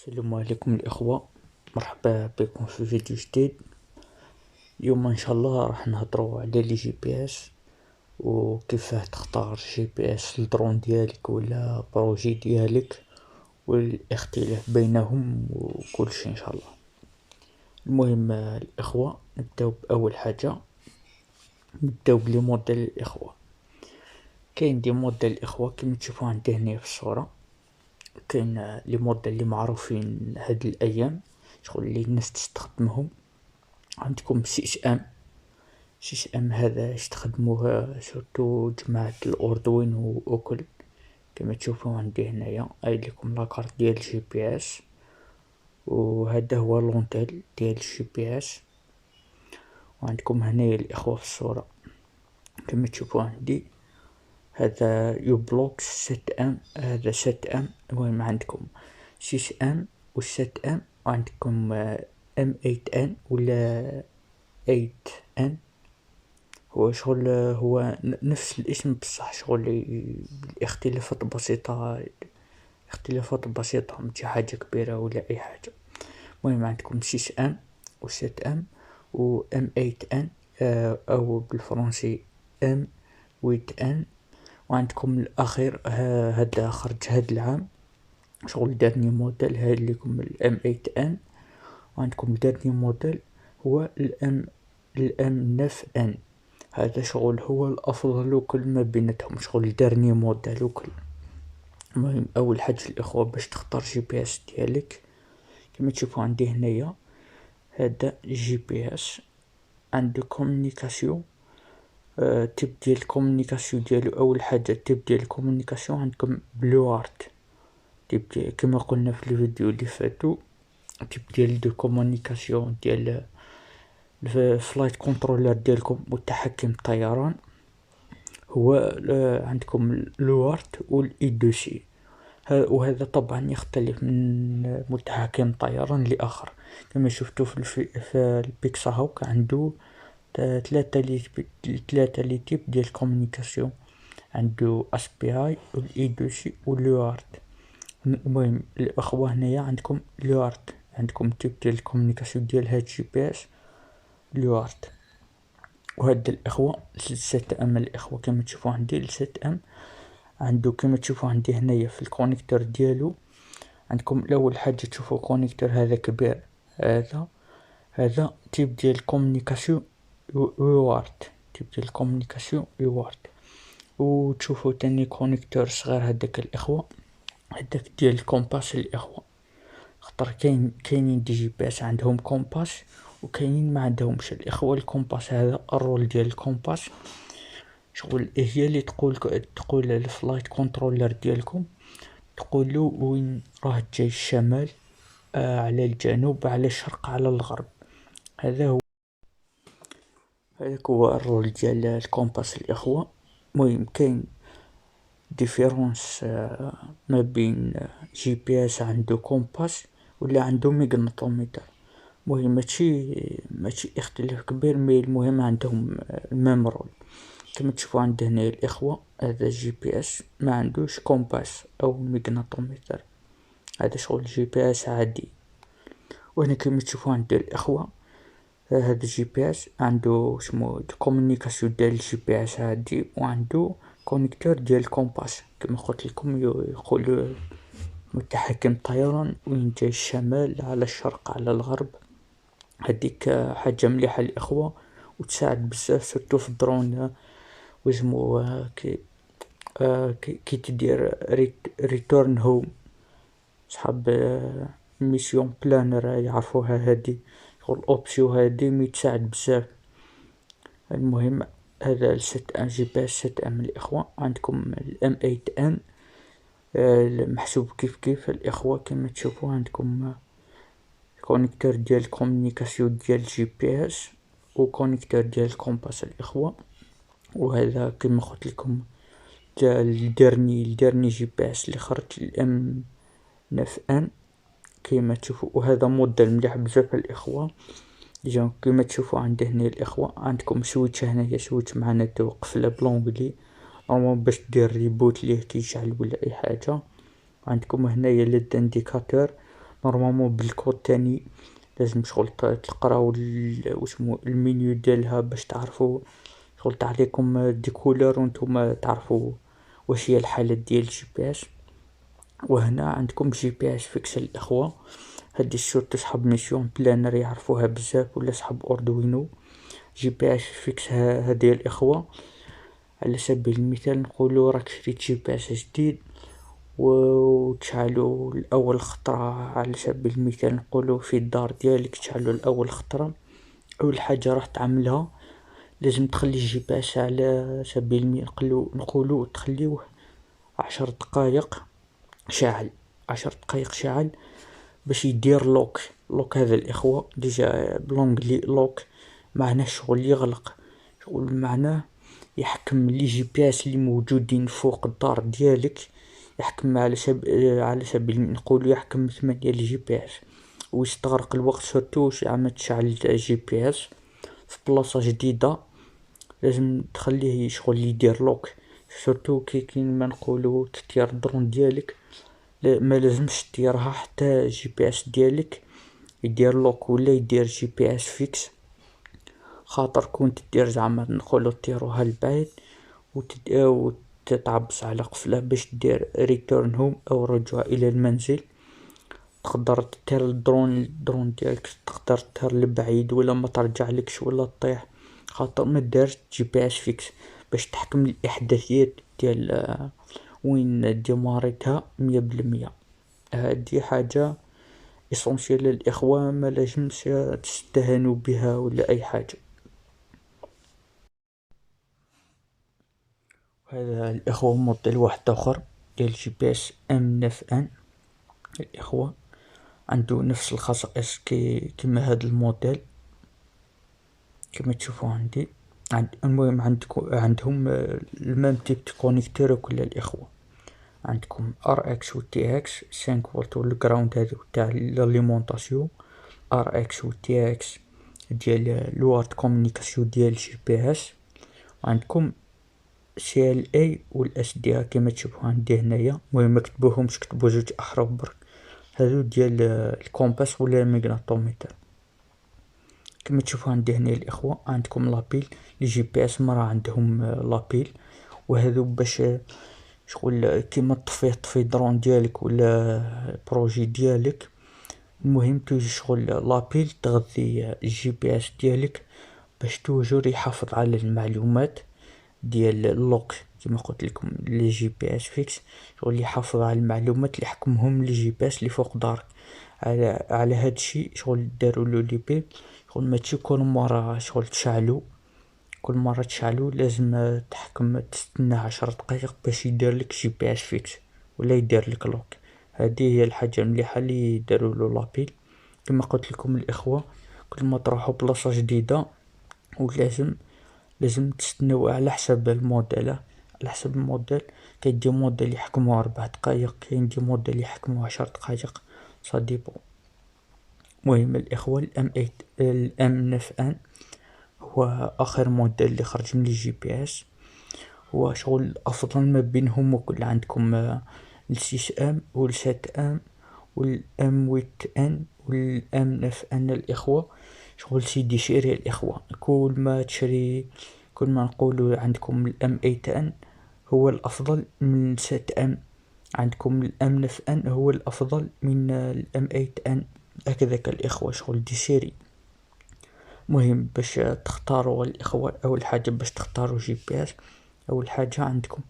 السلام عليكم الإخوة، مرحبا بكم في فيديو جديد. اليوم إن شاء الله راح نهضروا على لي جي بي اس وكيفاه تختار جي بي اس للدرون ديالك ولا بروجي ديالك والاختلاف بينهم وكل شيء إن شاء الله. المهم الإخوة، نبداو بأول حاجة، نبداو بلي موديل الإخوة. كاين دي موديل الإخوة كيما تشوفو عندي هنا في الصورة. كاين لي موديل اللي معروفين هاد الأيام، شغل اللي الناس تستخدمهم. عندكم سي اس ام، هذا يستخدموه سورتو جماعة الأردوين وأوكل. كما تشوفو عندي هنايا قايل لكم لاكارت ديال الجي بي اس، وهذا هو لونتيل ديال الجي بي اس. وعندكم هنايا الإخوة في الصورة كما تشوفو عندي، هذا يو بلوك 7 ام، هذا 7 ام. المهم عندكم 6 ام و 7 ام، وعندكم ام 8 ان ولا 8 ان. هو شغل هو نفس الاسم بصح شغل الاختلافات بسيطة، اختلافات بسيطة ماشي حاجة كبيرة ولا أي حاجة. المهم عندكم 6 ام و 7 ام و ام 8 ان، أو بالفرنسي ام 8 ان. وعندكم الأخير هذا خرج هاد العام، شغل دارني موديل هاد لكم الام 8 ان. وعندكم دارني موديل هو الام 9 ان. هذا شغل هو الأفضل وكل ما بيناتهم، شغل دارني موديل وكل. المهم أول حاجة الإخوة باش تختار جي بي اس ديالك، كما تشوفو عندي هنايا هذا جي بي اس. عنده كومونيكاسيون، تيب ديال الكومونيكاسيون ديالو. أول حاجة تيب ديال الكومونيكاسيون عندكم بلو ارت، تيب ديال كما قلنا في الفيديو اللي فاتو، تيب ديال دو كومونيكاسيون ديال الفلايت كنترولر ديالكم متحكم الطيران هو عندكم لوارت والاي دو سي. وهذا طبعا يختلف من متحكم طيران لآخر. كما شفتوا في البيكسا هوك عنده ثلاثة لي تيب ديال الكومونيكاسيون، عنده اس بي اي والاي دو سي واللوارت. المهم الأخوة هنايا عندكم لوارت، عندكم تيب ديال الكومونيكاسيون ديال هاد جي بي اس لوارت. وهاد الإخوة لست ام الإخوة كما تشوفوا عندي لست ام عنده كما تشوفوا عندي هنايا في الكونيكتور ديالو. عندكم الأول حاجة تشوفوا الكونيكتور هذا كبير، هذا تيب ديال الكومونيكاسيون وورد، تيب ديال الكومونيكاسيون وورد. وتشوفوا تاني كونيكتور صغير هذاك الإخوة، هذاك ديال الكومباس الإخوة. خطر كاينين دي جي بي اس عندهم كومباس وكاينين ما عندهمش الإخوة. الكومباس هذا الرول ديال الكومباس شغل هي اللي تقول للفلايت كنترولر ديالكم، تقولوا وين راه جاي الشمال، على الجنوب، على الشرق، على الغرب. هذاك هو الرول ديال الكومباس الإخوة. المهم كاين ديفيرونس ما بين جي بي اس عنده كومباس ولا عنده ميغناطوميتر. المهم ماشي اختلاف كبير، مي المهم عندهم الميم رول. كما تشوفوا عند هنا الإخوة، هذا جي بي اس ما عندوش كومباس أو ميغناطوميتر، هذا شغل جي بي اس عادي. وهنا كما تشوفوا عند الإخوة، هذا جي بي اس عنده اسمه كومونيكاسيون ديال الجي بي اس عادي، وعنده كونيكتور ديال الكومباس كما قلت لكم، يقول متحكم الطيران وين جاي الشمال، على الشرق، على الغرب. هذيك حاجة مليحة الإخوة وتساعد بزاف سورتو في الدرون. واسمو كي تدير ريتورن هوم، صحاب ميسيون بلانر يعرفوها هادي، شغل اوبسيو هادي ميتساعد بزاف. المهم هذا الست ام جي بي اس 7 ام الإخوة. عندكم الام 8 ان محسوب كيف الإخوة كما تشوفوا. عندكم كونيكتور ديال الكومونيكاسيون ديال الجي بي اس وكونيكتور ديال الكومباس الإخوة. وهذا كما قلت لكم الدرني جي بي اس اللي خرج الام 9 ان كما تشوفوا. وهذا موديل مليح بزاف الإخوة. كما تشوفوا عند هنا الإخوة، عندكم سويتش هنايا، سويتش معناه توقف لا بلونغلي نورمال باش دير ريبوت ليه كيشعل ولا أي حاجة. عندكم هنايا ليد انديكاتور نورمالمون بالكود تاني لازم شغل تقراو واسمو المنيو ديالها باش تعرفو شغل تعطيكم دي كولور ونتوما تعرفو واش هي الحالة ديال الجي بي اس. وهنا عندكم جي بي اس فيكس الإخوة، هادي سورتو صحاب ميسيون بلانر يعرفوها بزاف ولا صحاب أردوينو. جي بي اس فيكس هادي الإخوة على سبيل المثال نقولو راك شريت جي بي اس جديد وتشعلو لأول خطرة، على سبيل المثال نقولو في الدار ديالك تشعلو لأول خطرة. أول حاجة راح تعملها لازم تخلي الجي بي اس على سبيل المثال نقولو تخليوه 10 دقايق شاعل، 10 دقايق شاعل باش يدير لوك هذا الإخوة ديجا بلونجلي لوك معناه شغل يغلق، شغل معناه يحكم لي جي بي اس اللي موجودين فوق الدار ديالك، يحكم على سبيل نقولو يحكم 8 جي بي اس ويستغرق الوقت سورتو عام تشعل جي بي اس في بلاصة جديدة لازم تخليه شغل يدير لوك. سورتو كي ما نقولو تطير الدرون ديالك ما لازمش تطيرها حتى جي بي اس ديالك يدير لوك ولا يدير جي بي اس فيكس، خاطر كون تدير زعما نقولو طيروها لبعيد وتتعبس على قفلة باش دير ريتيرن هوم او رجوع الى المنزل، تقدر تطير الدرون ديالك تقدر تطير لبعيد ولا ما ترجعلكش ولا تطيح، خاطر ما دارش جي بي اس فيكس باش تحكم الاحداثيات ديال وين ديماريتها 100%. هادي حاجة اسونسيال للإخوة ما لازمش تستهانوا بها ولا أي حاجة. هذا الإخوة موديل واحد آخر ديال جي بي اس M9N الإخوة عنده نفس الخصائص كيما هاد الموديل كما تشوفوا عندي. المهم عندهم المام تيب كونيكتور وكل الإخوة، عندكم ار اكس و تي اكس 5 فولت والجراوند هادو تاع لاليمونطاسيون، ار اكس و تي اكس ديال لوارد كومونيكاسيون ديال جي بي اس، وعندكم سي ال اي والاس دي كما تشوفوا عندي هنايا. المهم مكتبوهمش كتبو زوج احرف برك، هادو ديال الكومباس ولا المغناطوميتر. كما تشوفوا عندي هنا الاخوه عندكم لابيل لي جي بي اس مرة عندهم لابيل، وهذو باش شغل كيما طفي درون ديالك ولا بروجي ديالك، المهم توجي شغل لابيل تغذي الجي بي اس ديالك باش توجور يحافظ على المعلومات ديال اللوك كما قلت لكم لي جي بي اس فيكس، شغل يحافظ على المعلومات اللي يحكمهم لي جي بي اس اللي فوق دارك. على هاد الشيء شغل دارولو لي بي شغل ماشي كل مرة شغل تشعلو، كل مرة تشعلو لازم تستنى 10 دقايق باش يديرلك جي بي اس فيكس ولا يديرلك لوك. هادي هي الحاجة المليحة اللي دارولو لابيل. كما قلت لكم الإخوة كل ما تروحوا بلاصة جديدة لازم تستناو على حسب الموديل، على حسب الموديل كاين دي موديل يحكموا 4 دقايق، كاين دي موديل يحكموا 10 دقايق صديبو. مهم الإخوة الام 9 هو آخر موديل اللي خرج من الجي بي اس، هو شغل أفضل ما بينهم وكل عندكم السيس ام والسات ام والام ويت ان والام 9 الإخوة شغل سيدي شيري الإخوة. كل ما نقولوا عندكم الام 8 هو الأفضل من سات ام، عندكم الام 9 هو الأفضل من الام 8 هكذاك الإخوة شغل دي سيري. مهم باش تختاروا الإخوة أول حاجة باش تختاروا جي بي اس، أول حاجة عندكم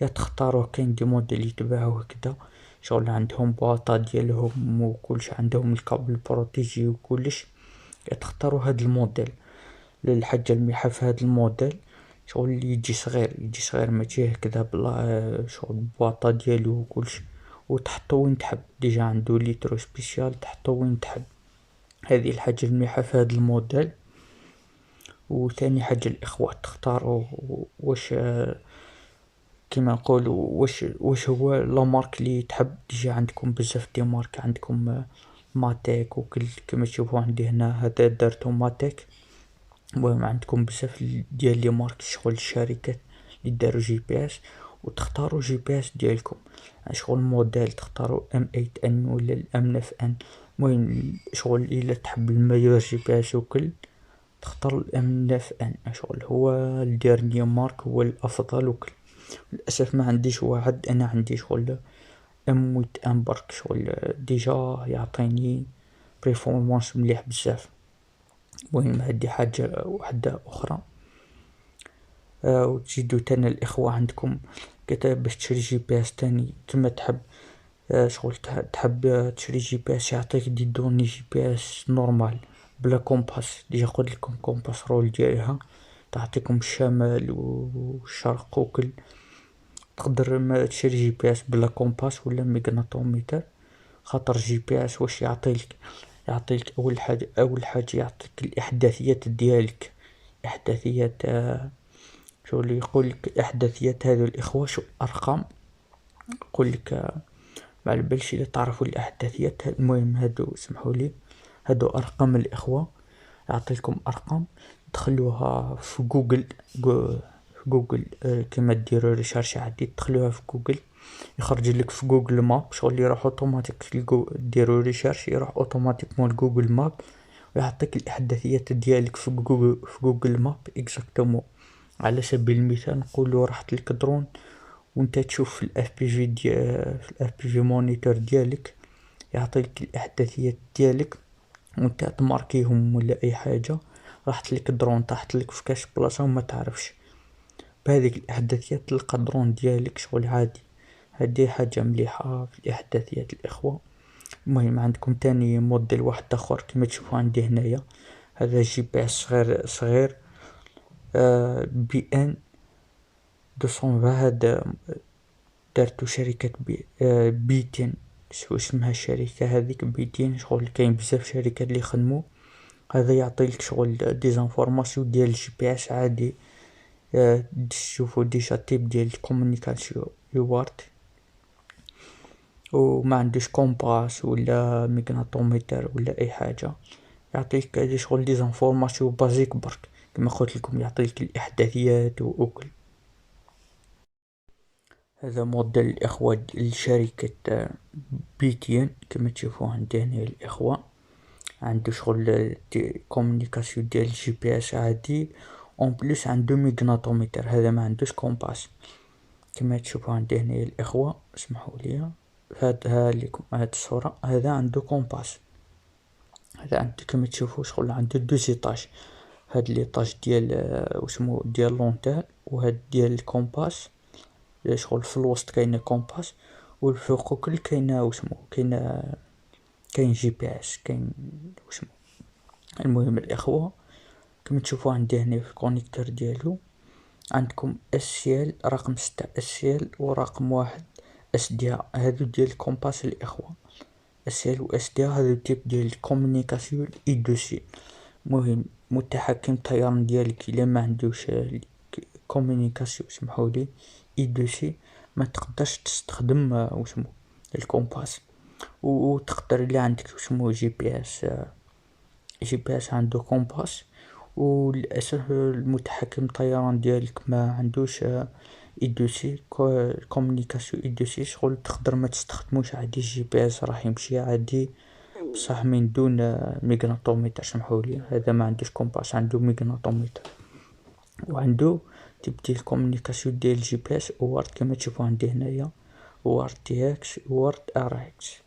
يا تختاروا كاين دي موديل يتباعوا هكذا شغل عندهم بواطة ديالهم وكلش عندهم الكابل بروتيجي وكلش، يا تختاروا هاد الموديل. للحاجة المليحة في هاد الموديل شغل يجي صغير ماشي هكذا بلا شغل بواطة ديالو وكلش، وتحطو وين تحب ديجا عندو ليترو سبيسيال تحطو وين تحب. هذه الحاجة المليحة في هاد الموديل. وثاني حاجة الإخوة تختاروا واش كيما نقولوا واش هو لا مارك اللي تحب، ديجا عندكم بزاف دي مارك، عندكم ماتيك وكل كما تشوفوا عندي هنا هذا درتو ماتيك. المهم عندكم بزاف ديال لي مارك شغل الشركات اللي داروا جي بي اس، وتختاروا جي بي اس ديالكم، شغل موديل تختاروا M8N ولا M9N. المهم شغل الا تحب الميور جي بي اس وكل تختار M9N، شغل هو الديرني مارك، هو الافضل وكل. للاسف ما عنديش واحد، انا عندي شغل M8N برك، شغل ديجا يعطيني بريفورمانس مليح بزاف. المهم هادي حاجة وحدة اخرى. وتزيدو تاني الاخوة عندكم باش تشري جي بي اس تاني كما تحب، شغل تحب تشري جي بي اس يعطيك دي دوني جي بي اس نورمال بلا كومباس. ديجا قلت لكم كومباس رول ديالها تعطيكم الشمال والشرق وكل. تقدر ما تشري جي بي اس بلا كومباس ولا ميغناطوميتر، خاطر جي بي اس واش يعطيك اول حاجه يعطيك الاحداثيات ديالك، احداثيات شو اللي يقول لك احداثيات هذو الاخوه، شو ارقام يقول لك ما على باليش اذا تعرفوا الاحداثيات. المهم هادو سمحوا لي، هادو ارقام الاخوه، يعطيكم ارقام تدخلوها في جوجل. في جوجل كما ديروا ريشارش عادي تدخلوها في جوجل يخرج لك في جوجل ماب، شغل يروح اوتوماتيك ديروا ريشارش يروح اوتوماتيك مول جوجل ماب ويعطيك الاحداثيات ديالك في جوجل ماب اكزاكتومون. على سبيل المثال نقولوا راحت لك درون وانت تشوف في الاف بي في في الاف بي في مونيتور ديالك، يعطيك الاحداثيات ديالك وانت تماركيهم ولا اي حاجه. راحت لك درون طاحت لك في كاش بلاصه وما تعرفش، بهذيك الاحداثيات تلقى درون ديالك شغل عادي. هذه حاجه مليحه في الاحداثيات الاخوه. المهم عندكم تاني موديل واحد اخر كما تشوفوا عندي هنايا، هذا جي بي اس صغير صغير بي ان 220. هذا دارتو شركة بيتين، شو اسمها الشركة هذيك بيتين، شغل كاين بزاف شركات اللي يخدمو. هذا يعطيك شغل ديزانفورماسيون ديال الجي بي اس عادي. تشوفو ديجا تيب ديال الكومونيكاسيون يوارد، وما عندوش كومباس ولا ميغناطوميتر ولا اي حاجة. يعطيك هادي شغل ديزانفورماسيون بازيك برك كما قلت لكم، يعطيك الاحداثيات وكل. هذا موديل الإخوة لشركة بيتين كما تشوفوا عندي هنا الإخوة. عنده شغل كومونيكاسيون ديال الجي بي اس عادي، اون بليس عنده ميغناطوميتر، هذا ما عندوش كومباس. كما تشوفوا عندي هنا الإخوة اسمحوا لي هادها لكم هاد الصورة، هذا عنده كومباس. هذا عنده كما تشوفوا شغل عنده دو زيطاج، هاد ليطاج ديال واسمو ديال لونتير، وهاد ديال الكومباس شغل في الوسط كاين كومباس، والفوق كل كاينه واسمو كاين جي بي اس كاين واسمو. المهم الاخوه كما تشوفوا عندي هنا في الكونيكتور ديالو عندكم السيال رقم 6 السيال ورقم 1 اس دي، هادو ديال الكومباس الاخوه. السيال و اس دي هادو تيب ديال الكومونيكاسيون اي دو سي. المهم متحكم الطيران ديالك الا ما عندوش كومونيكاسيون سمحولي اي دو سي ما تقدرش تستخدم واسمو الكومباس. وتقدر الا عندك واسمو جي بي اس، جي بي اس عنده كومباس، وللاسف المتحكم الطيران ديالك ما عندوش اي دو سي كومونيكاسيون اي دو سي، شغل تقدر ما تستخدموش عادي. جي بي اس راح يمشي عادي بصح من دون ميغناطوميتر سمحولي. هذا ما عندوش كومباس عنده ميغناطوميتر، وعنده تبديل الكومونيكاسيون ديال الجي بي اس وورد كما تشوفوا عندي هنايا، وورد تي اكس وورد ار اكس.